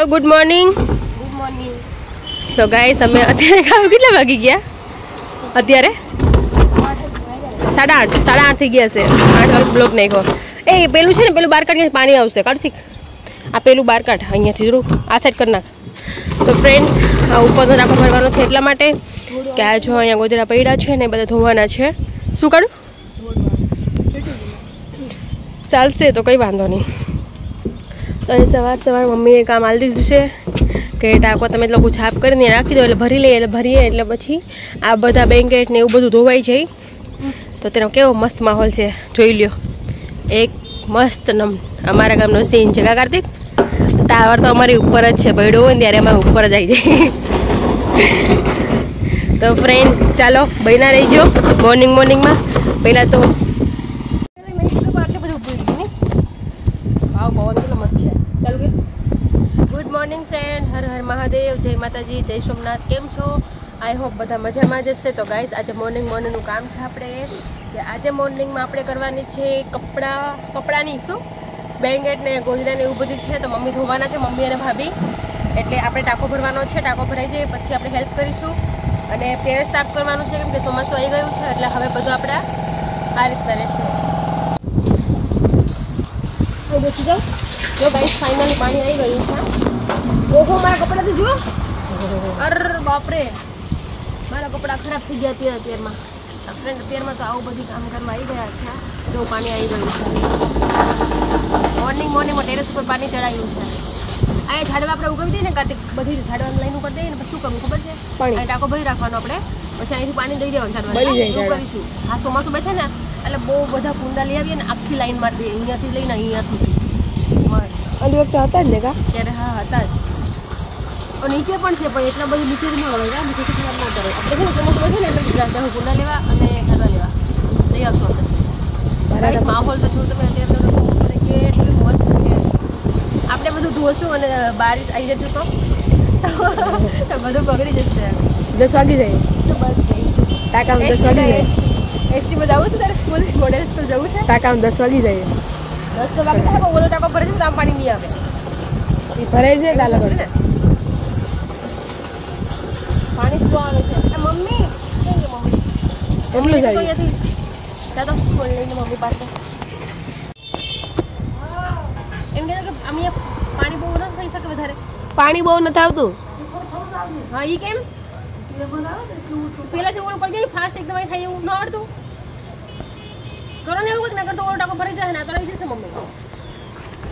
Hello good morning तो guys અમે અત્યારે કામ કેટલા વાગી ગયા અત્યારે 8:30 થઈ ગયા છે 8 વાગે બ્લોક નાખ્યો એ પેલું છે ને પેલું બાર કાઢી પાણી આવશે કાઢથી આ પેલું બાર કાઢ અહીંયાથી જરૂર આ સાઈડ કરી નાખ તો ફ્રેન્ડ્સ આ ઉપરનો ટાંકો ભરવાનો છે એટલા માટે કે આ જો અહીંયા ગોદડા પડ્યા છે ને બધા ધોવાના છે શું કાઢું ચાલશે તો કંઈ વાંધો નહીં તો એ સવાર મમ્મીએ કામ આલી દીધું છે કે ટાંકો તમે લોકો છાપ કરીને રાખી દો એટલે ભરી લઈએ એટલે ભરીએ એટલે પછી આ બધા બેન્કેટ ને એવું બધું ધોવાઈ જાય તો તેનો કેવો મસ્ત માહોલ છે જોઈ લ્યો એક મસ્ત અમારા ગામનો સીન છે કા કાર્તિક ટાવર તો અમારી ઉપર જ છે પડ્યો હોય ને ત્યારે અમારે ઉપર જ આવી જાય તો ફ્રેન્ડ ચાલો બન્યા રહીજો મોર્નિંગમાં પહેલાં તો गुड मॉर्निंग फ्रेंड हर हर महादेव जय माताजी जय सोमनाथ केम छो आई होप बधा मजामां ज हशे तो गाइस आज मॉर्निंग काम छे आपणे के आज मॉर्निंग में आपणे करवानी छे कपड़ानी शुं बेंगेट ने गोजरा ने एवुं बधुं छे तो मम्मी धोवाना छे मम्मी अने भाभी एटले आपणे टाको भरवानो छे टाको भराई जाए पछी आपणे हेल्प करीशुं अने टेरेस साफ करवानुं छे केम के ચોમાસું આવી ગયું છે એટલે હવે બધું આપણે આ રીતના રહેશે તો બેસી જાઓ જો ગાઈસ फाइनली पानी आई गયું છે ओहो मारा कपड़ा तो जो अरे बाप रे मारा कपड़ा खराब थी गया અત્યારમાં फ्रेंड અત્યારમાં તો આવું બધી કામ કરવા આવી ગયા છે જો પાણી આવી ગયું છે મોર્નિંગ માં ટેરેસ પર પાણી ચડાવ્યું છે આ ઝાડવા આપણે ઉગાવી દઈએ ને કાતે બધી ઝાડવાની લાઈન ઉપર દઈએ ને પછી શું કરવું ખબર છે પાણી ટાંકો ભરી રાખવાનો આપણે પછી અહીંથી પાણી દઈ દેવાનું ઝાડવા બળી જાય કરીશું હા ચોમાસું બેસે ને એટલે બહુ બધા કુંડા લઈ આવીએ ને આખી લાઈન મારી દઈએ અહીંયાથી લઈને અહીંયા સુધી મસ્ત આ વખતે હતા જ ને કા ત્યારે હા હતા જ नीचे पण छे पण એટલા બધું નીચે ન આવે કા નીચે થી ખરાબ ન કરે આપણે છે ને ચોમાસું છે ને એટલે જાતે કુંડા લેવા અને ખાવા લેવા લઈ આવશો બરાબર માહોલ તો જો તમે અત્યારે તો કેટલું મસ્ત છે આપણે બધું ધોશું અને બારિશ આવી જશે તો બધું બગડી જશે 10 વાગી જાય તો બસ ટાકામ 10 વાગી જાય એસટી માં જાવું છે તારે સ્કૂલ મોડેલ સ્કૂલ જવું છે ટાકામ 10 વાગી જાય 10 વાગે તો ઓલો ટાકો ભરે છે આમ પાણી નહીં આવે એ ભરાઈ જાય લાલા ભરે पानी स्लो आवे छे मम्मी केनी मम्मी એટલું જ આવી દાદા ફોન લઈને મમ્મી પાસે એમ કે અમે પાણી બહુ ન થઈ શકે વધારે પાણી બહુ નથી આવતું હા ઈ કેમ પેલા સે ઓલો કરી દે ફાસ્ટ એકદમ થાય એવું ન આવડતું કરો ને એવું કે નકર તો ઓલો ટાકો ભરી જાય ને તો રહી જશે મમ્મી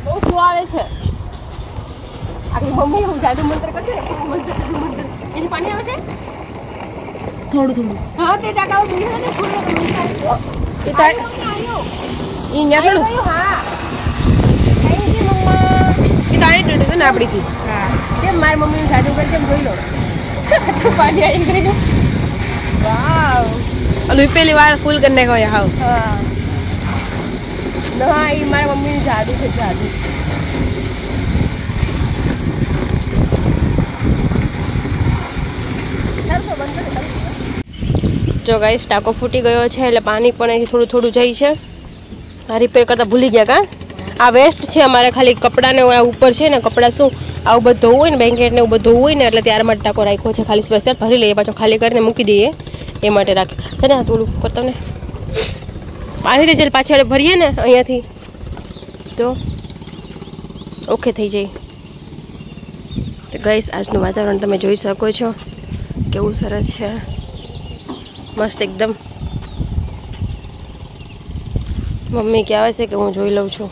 બહુ સ્લો આવે છે આખી મમ્મી હું જાદુ મંત્ર કરશે મંત્ર એની પાણી આવે છે થોડું હા તે ટાકાઓ પીને ને ફૂલ એ તો ઈ ન્યા થોડું હા કઈ છે મમ્મા ઈ તો આઈ ટડે ને આપડી થી હા કેમ માર મમ્મી જાદુ કરી કેમ જોઈ લો પાણી આવી ગયું વાવ અલી પેલી વાર ફૂલ કરને ગયો હાવ હા ના ઈ માર મમ્મી જાદુ છે જાદુ जो गाइस टाको फूटी गयो है એટલે પાણી પણ અહીં થોડું થોડું જાય છે આ રિપેર કરતા ભૂલી ગયા કા આ વેસ્ટ છે અમારે ખાલી કપડા ને ઉપર છે ને કપડા શું આવું બધું હોય ને બેન્કેટ ને બધું હોય ને એટલે ત્યાર માટે ટાકો રાખ્યો છે ખાલી સ્પેશિયલ ભરી લઈએ પાછો ખાલી કરીને મૂકી દઈએ એ માટે રાખે છે ને થોડું કરતા ને પાણી રેજલ પાછળ ભરીએ ને અહીંયાથી તો ઓકે થઈ જાય તો ગાઈસ આજનું વાતાવરણ તમે જોઈ શકો છો કેવું સરસ છે मस्त एकदम मम्मी क्या आवे छे के हूँ जोई लઉં છું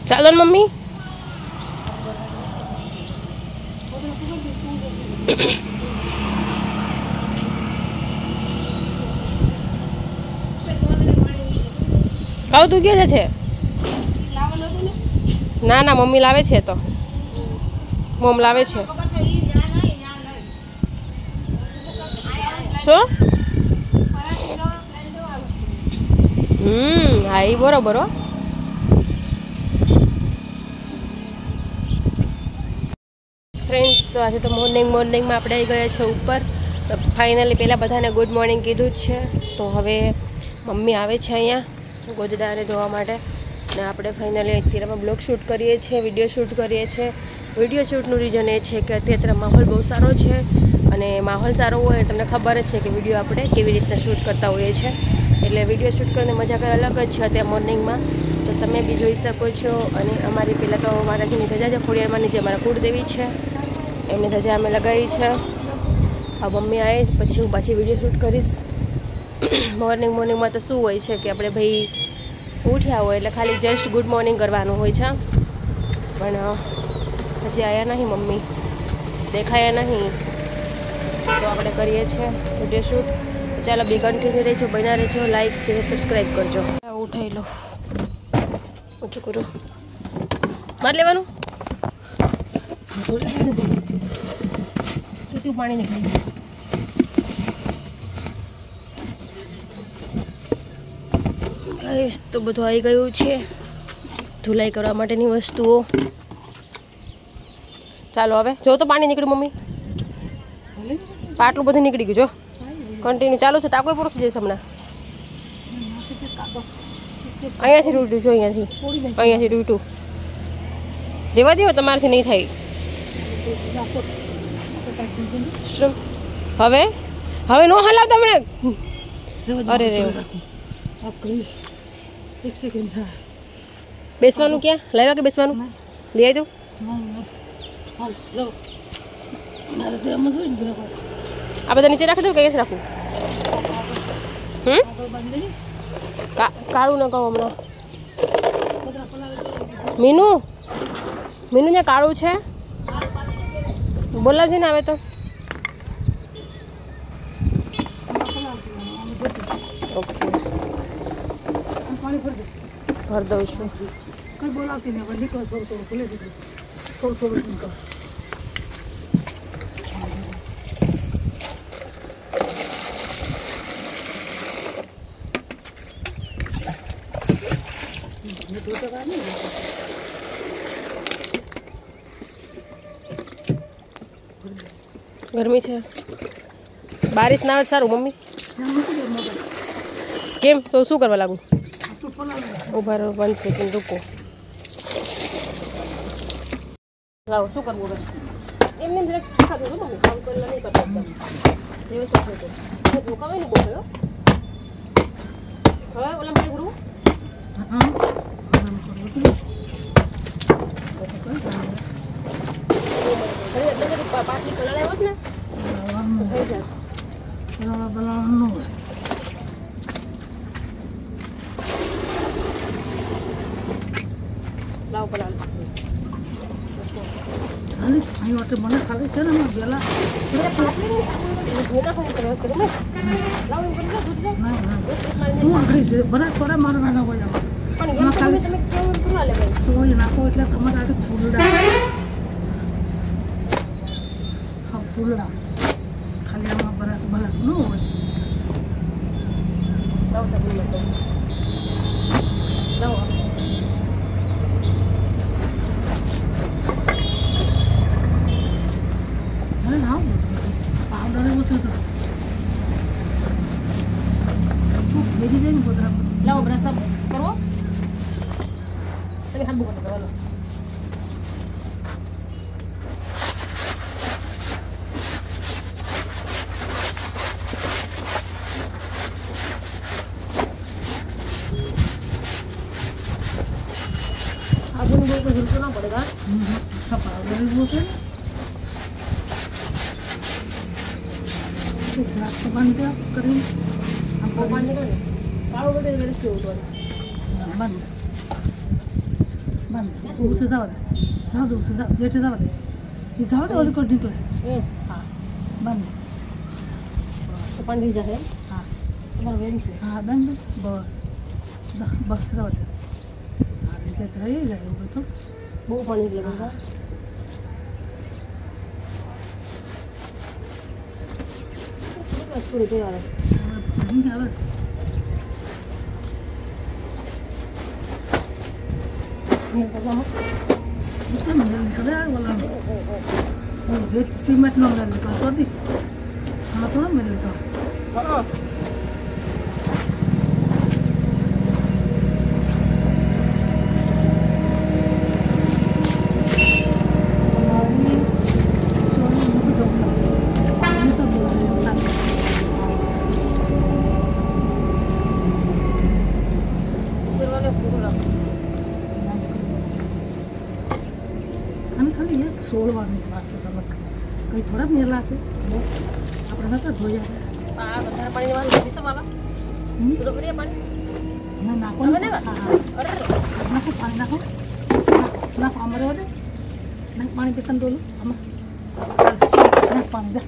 ચાલો ને મમ્મી કાવ તું કે છે ના ના મમ્મી લાવે છે તો મોમ લાવે છે શું હા એ બરોબર હો ફ્રેન્ડ્સ તો આજે તો મોર્નિંગમાં આપણે આવી ગયા છે ઉપર તો ફાઇનલી પહેલાં બધાને ગુડ મોર્નિંગ કીધું જ છે તો હવે મમ્મી આવે છે અહીંયા ગોદડાને ધોવા માટે અને આપણે ફાઇનલી અત્યારે બ્લોગ શૂટ કરીએ છીએ, વિડીયો શૂટ કરીએ છીએ. વિડીયો શૂટનું રીઝન એ છે કે અત્યારે માહોલ બહુ સારો છે અને માહોલ સારો હોય તમને ખબર જ છે કે વિડીયો આપણે કેવી રીતના શૂટ કરતા હોઈએ છીએ. એટલે વિડીયો શૂટ કરીને મજા કંઈ અલગ જ છે અત્યારે મોર્નિંગમાં, તો તમે બી જોઈ શકો છો. અને અમારી પહેલાં તો માતાજીની ધજા છે ખોડિયારમાં, નીચે અમારા કુળદેવી છે, એમની ધજા અમે લગાવી છે. આ મમ્મી આવે પછી હું પાછી વિડીયો શૂટ કરીશ. મોર્નિંગમાં તો શું હોય છે કે આપણે ભાઈ ઉઠ્યા હોય એટલે ખાલી જસ્ટ ગુડ મોર્નિંગ કરવાનું હોય છે, પણ હજી આવ્યા નહીં મમ્મી, દેખાયા નહીં, તો આપણે કરીએ છીએ વિડીયો શૂટ. ચાલો બી કન્ટિન્યુ રહેજો, બના રહેજો, લાઈક શેર સબસ્ક્રાઈબ કરજો. ઉઠાઈ લો, ઓછું કરું, માર લેવાનું, પાણી નીકળી ગાઈસ. તો બધું આવી ગયું છે, ધુલાઈ કરવા માટેની વસ્તુઓ. ચાલો હવે જો તો પાણી નીકળ્યું મમ્મી, આટલું બધું નીકળી ગયું. જો કન્ટિન્યુ ચાલુ છે, ટાંકો પૂરો થઈ જશે હમણાં. અહીંયાથી રૂટ્યું જો, અહીંયાથી રૂટ્યું. રેવા દો, તમારાથી નહીં થાય. શું હવે હવે નો હલાવતા મને. અરે રે બેસવાનું ક્યાં લાવ્યા કે બેસવાનું લઈ આવી દઉં. આ બધા નીચે રાખી દઉં કે અહીંયા રાખું? કાળું ન કહું હમણાં. મીનુ ને કાળું છે, બોલા છે ને આવે તો. ઓકે ભર દઉં છું. બોલાવતી ને ગરમી છે, બારિશ ના આવે સારું મમ્મી. કેમ તો શું કરવા લાગુ? ઉભા રહો 1 સેકન્ડ રૂકો. લાવો શું કરવું હવે? એમને જરાક ખાધું હતું મમ્મી, કામ કરેલા નહીં કરતા વ્યવસ્થિત થયું. રોકાવે ને બોલો હવે ઓલા માટે ગુરુ પાટલી પલાળે હોત ને થઈ જાય. લાવ પલાળ મને ખાલી છે ને પેલા બધા થોડા મારવાના હોય સોય નાખો એટલે તમારે આટલું ફૂલડા ખાલી આમાં બરાસ બરાસ ન હોય. પાવડર એવું છે તો ભેગી જાય ને બધા. લાવો બ્રશ કરવો તમે હાથ બુકો કરો. સાબુન બહુ જરૂર તો ના પડેગા. પાવડર એવું છે બંધ કરી બંધ ઉसे जाऊ दे उसे जेठे जाऊ दे ये जाऊ दे ओली कोटी तो हाँ बंद तो पानी जाए हाँ तुम्हारा वेरी से हाँ बंद बस बस जाऊ दे हाँ इधर रही जाए वो तो बहुत पानी लगेगा. पूरी तैयार है. सीमेंट नो मिल का तो दी हाँ थोड़ा मिल का ખાલી એક સોળવાની વાસ્તે તમે કંઈ થોડા મેલા છે આપણે નતા ધોયા વધારે પાણી વાળું પીશો બાબા તો ભરીએ પાણી ના નાખો ને નાખો પાણી નાખો નાખો અમારે વધે નાખ પાણી પીતા ડોલું આમાં નાખ પાણી જા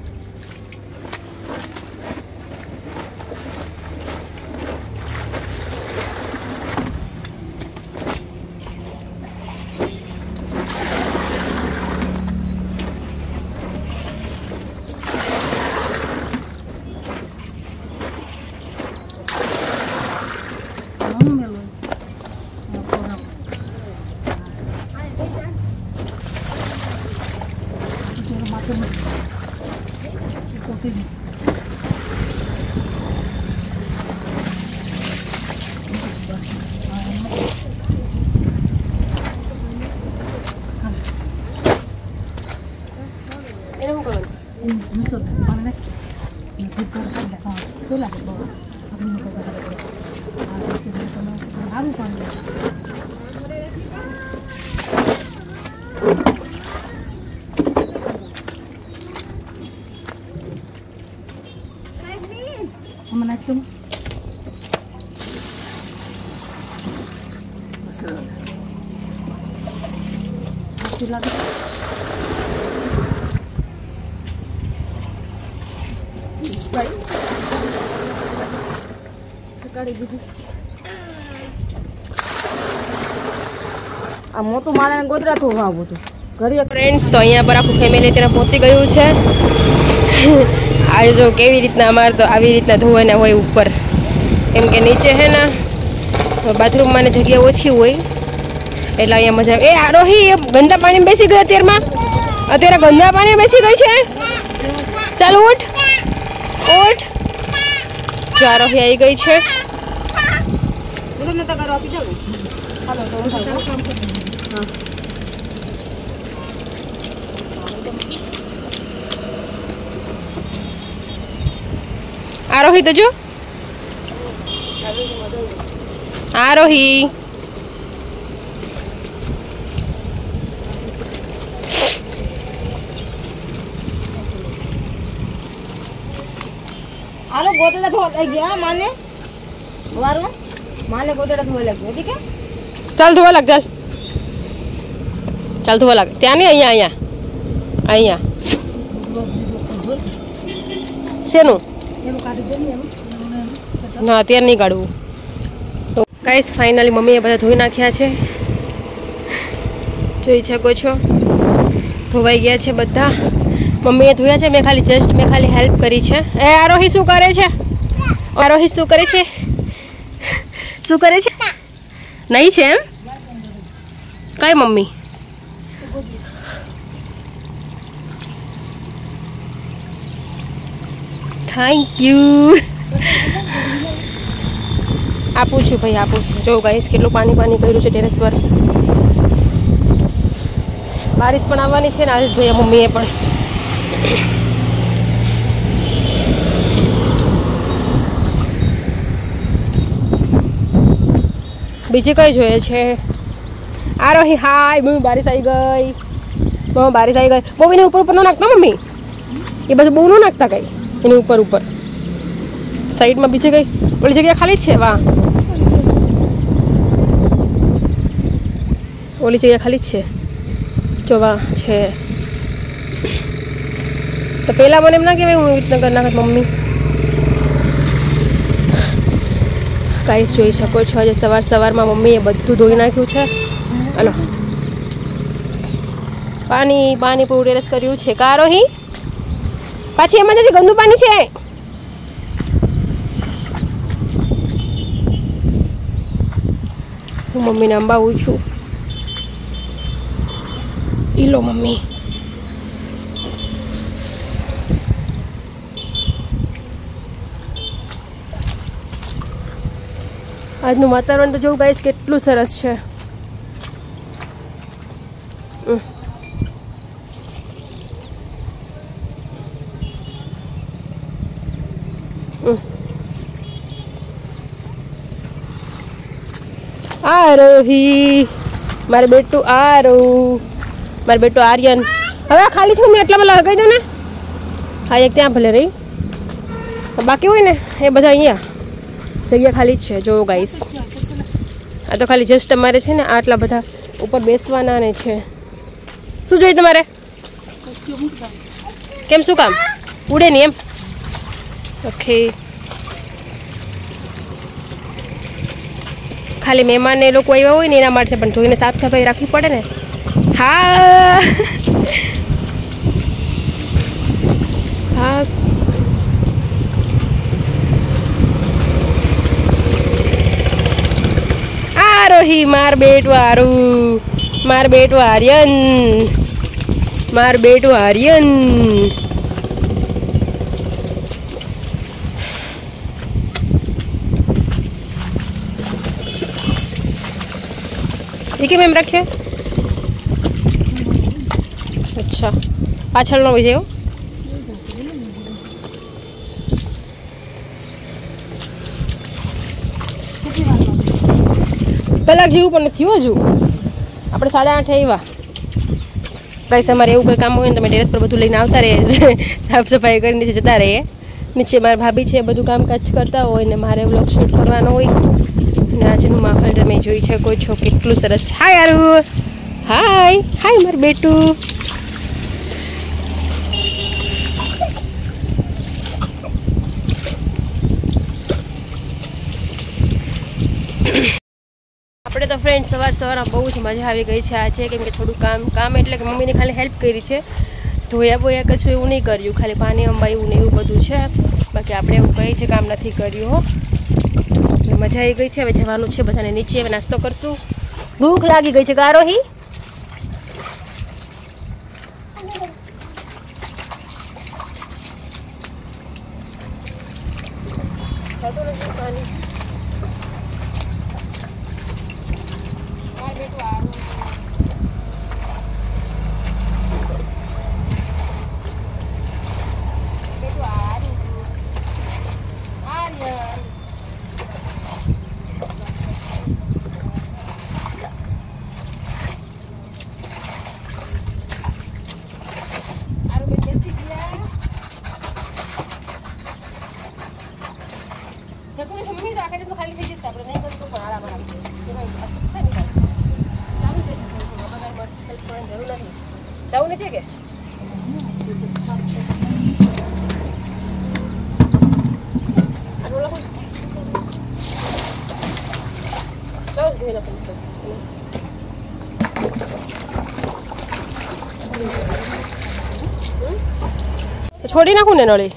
આ મોટું માળાને ગોદરા ધોવા આવું હતું ઘરે. ફ્રેન્ડ્સ તો અહીંયા પર આખું ફેમિલી ત્યાં પહોંચી ગયું છે. આ જો કેવી રીતના અમારે તો આવી રીતના ધોવાના હોય ઉપર, કેમ કે નીચે હે ને બાથરૂમમાં ને જગ્યા ઓછી હોય એટલે અહીંયા મજા આવે. એ આરોહી એ ગંદા પાણી બેસી ગયો અત્યારે ગંદા પાણી બેસી ગઈ છે. ચાલ ઉઠ ઉઠ. જો આરોહી આવી ગઈ છે. આરોહી તો જો આરોહી આલો ગોદડા ધોવા લાગી ગયા માને વારો માને ગોદડા ધોવા લાગી હતી કે ચાલ ધોવા લાગ. ચાલ ધોવા લાગ. ત્યાં નહીં અહીંયા અહીંયા શેનું ના અત્યારે નહીં કાઢવું. તો ગાઈસ ફાઇનલી મમ્મીએ બધા ધોઈ નાખ્યા છે, જોઈ શકો છો. ધોવાઈ ગયા છે બધા. મમ્મીએ ધોયા છે, મેં ખાલી હેલ્પ કરી છે. એ આરોહી શું કરે છે? આરોહી શું કરે છે? શું કરે છે? નહીં છે એમ કઈ મમ્મી? Thank you. આપું છું ભાઈ, આપું છું. જો ગાઈસ કેટલું પાણી કર્યું છે ટેરેસ પર. બારિશ પણ આવવાની છે ને આજે જોઈએ મમ્મીએ પણ. બીજી કઈ જોઈએ છે? આરોહી હાય. મમ્મી બારિશ આવી ગઈ. મમ્મીને ઉપર ન નાખતા મમ્મી, એ બધું બહુ ન નાખતા કઈ એની ઉપર સાઈડમાં. બીજી કઈ ઓલી જગ્યા ખાલી જ છે. વાહ, ઓલી જગ્યા ખાલી જ છે. જો વાહ છે. તો પેલા મને એમ ના કહેવાય હું એવી રીતના કરી નાખત મમ્મી. ગાઈસ જોઈ શકો છો આજે સવારમાં મમ્મીએ બધું ધોઈ નાખ્યું છે. હલો પાણી પૂરું ટેરેસ કર્યું છે. કારોહી પાછી એમાં જશે, ગંદુ પાણી છે. હું મમ્મીને અંબાવું છું. ઈલો મમ્મી. આજનું વાતાવરણ તો જોવું ગાઈસ કેટલું સરસ છે. આરોહી મારે બેટું આરો મારો બેટો આર્યન હવે ખાલી છે. મેં એટલામાં લગાવી દઉં ને. હા એક ત્યાં ભલે રહી, બાકી હોય ને એ બધા અહીંયા જગ્યા ખાલી જ છે. જો ગાઈસ આ તો ખાલી જસ્ટ તમારે છે ને આટલા બધા ઉપર બેસવાના ને છે. શું જોઈએ તમારે? કેમ શું કામ? ઉડે નહીં એમ? ઓકે. ખાલી મહેમાન એ લોકો આવ્યા હોય ને એના માટે પણ જોઈને સાફ સફાઈ રાખવી પડે ને. હા હા આરોહી માર બેટું આરું, માર બેટું આર્યન, માર બેટું આર્યન. ये केम एम रखे? अच्छा पाछळ नो विजय कलाक जेवू पण નથી હજુ. આપણે 8:30 આવ્યા. ગાઈસ અમારે એવું કોઈ કામ હોય ને તમે ટેરેસ પર બધું લઈને આવતા રહે, સાફ સફાઈ કરીને નીચે જતા રહીએ. નીચે મારા ભાભી છે બધું કામકાજ કરતા હોય ને મારે વ્લોગ શૂટ કરવાનો હોય. અને આજનું માહોલ તમે જોઈ શકો છો કેટલું સરસ છે. હાય યારું, હાય હાય મારું બેટું. આપણે તો ફ્રેન્ડ સવારમાં બહુ જ મજા આવી ગઈ છે આજે, કેમ કે થોડું કામ એટલે કે મમ્મીને ખાલી હેલ્પ કરી છે. ધોયા કશું એવું નહીં કર્યું, ખાલી પાણી અંબાયું ને એવું બધું છે. બાકી આપણે એવું કંઈ જ કામ નથી કર્યું હો. મજા આવી ગઈ છે. હવે જવાનું છે બધાને નીચે, હવે નાસ્તો કરશું. ભૂખ લાગી ગઈ છે. આરોહી ખાલી થઈ જશે. આપણે નહીં કરીશું પણ આરામ જવું નથી કે છોડી નાખું ને નળી.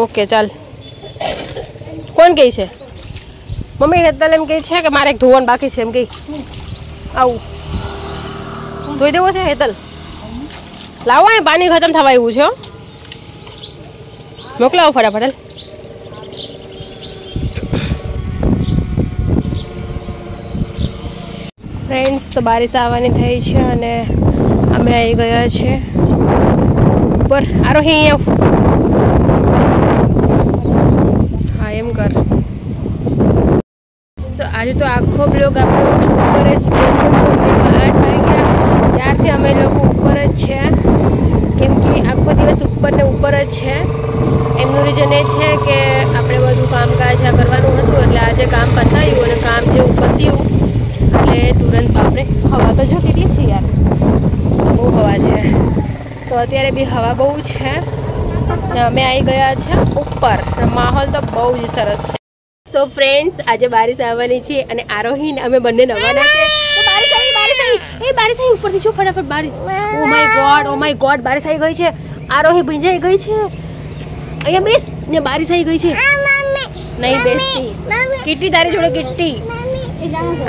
ઓકે ચાલ. કોણ કહે છે? મમ્મી હેતલ એમ કહે છે કે મારે એક ધોવાનું બાકી છે એમ કહી. આવું ધોઈ દેવો છે હેતલ? લાવો ને પાણી ખતમ થવા આવ્યું છે. મોકલાવો ફટાફટ. ફ્રેન્ડ્સ તો બારિશ આવવાની થઈ છે અને અમે આવી ગયા છે ઉપર. આરોહી હા એમ કર. તો આજે તો આખો બ્લોગ આપણો ઉપર જ ગયો છે. 8 વાગ્યા ત્યારથી અમે લોકો ઉપર જ છે, કેમ કે આખો દિવસ ઉપર ને ઉપર જ છે. એમનું રીઝન એ છે કે આપણે બધું કામકાજ કરવાનું હતું એટલે આજે કામ પતાવ્યું અને કામ જેવું પત્યું એટલે તુરંત આપણે હવા તો જો કેટલી છે યાર, બહુ હવા છે. તો અત્યારે બી હવા બહુ છે. અમે આવી ગયા છે ઉપર. માહોલ તો બહુ જ સરસ છે. સો ફ્રેન્ડ્સ આજે બારિશ આવવાની છે અને આરોહીને અમે બંને નવાના છે. તો બારિશ આવી ઉપરથી જો ફટાફટ બારિશ. ઓ માય ગોડ બારિશ આવી ગઈ છે. આરોહી ભીંજાઈ ગઈ છે. અહીંયા બેસ ને બારિશ આવી ગઈ છે. નહીં બેસતી કિટ્ટી તારી જોડે કિટ્ટી.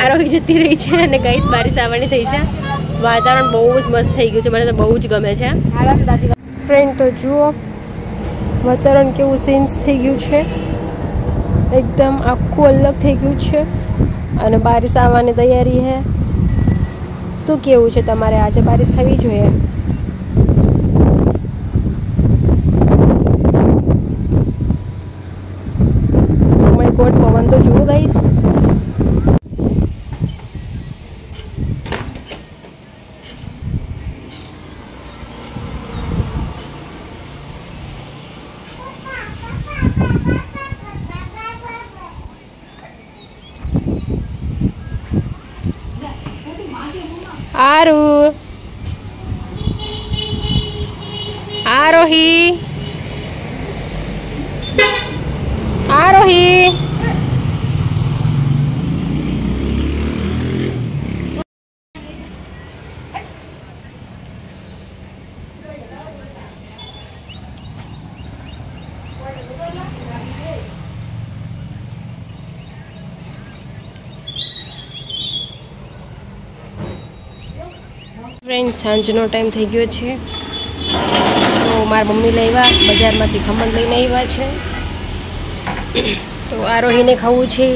આરોહી જતી રહી છે અને ગાઈસ બારિશ આવવાની થઈ છે. વાતાવરણ બહુ જ મસ્ત થઈ ગયું છે. મને તો બહુ જ ગમે છે. ફ્રેન્ડ તો જુઓ વાતાવરણ કેવું ચેન્જ થઈ ગયું છે, એકદમ આખું અલગ થઈ ગયું છે અને બારિશ આવવાની તૈયારી છે. શું કેવું છે તમારે? આજે બારિશ થવી જોઈએ. ઓ માય ગોડ પવન તો જુઓ ગાઈસ. આરુ આરોહી આરોહી ફ્રેન્ડ સાંજનો ટાઈમ થઈ ગયો છે તો મારા મમ્મી લઈ આવ્યા બજારમાંથી ખમણ લઈને આવ્યા છે તો આરોહીને ખાવું છે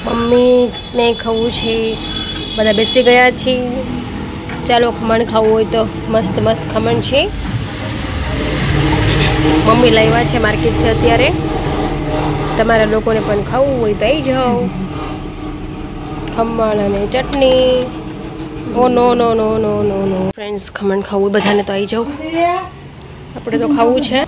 મમ્મીને ખાવું છે બધા બેસી ગયા છે ચાલો ખમણ ખાવું હોય તો મસ્ત મસ્ત ખમણ છે મમ્મી લાવ્યા છે માર્કેટથી અત્યારે તમારા લોકોને પણ ખાવું હોય તો આવી જાઓ ખમણ અને ચટણી ઓ નો નો નો નો નો નો ફ્રેન્ડ્સ ખમણ ખાવું બધાને તો આવી જાઓ આપણે તો ખાવું છે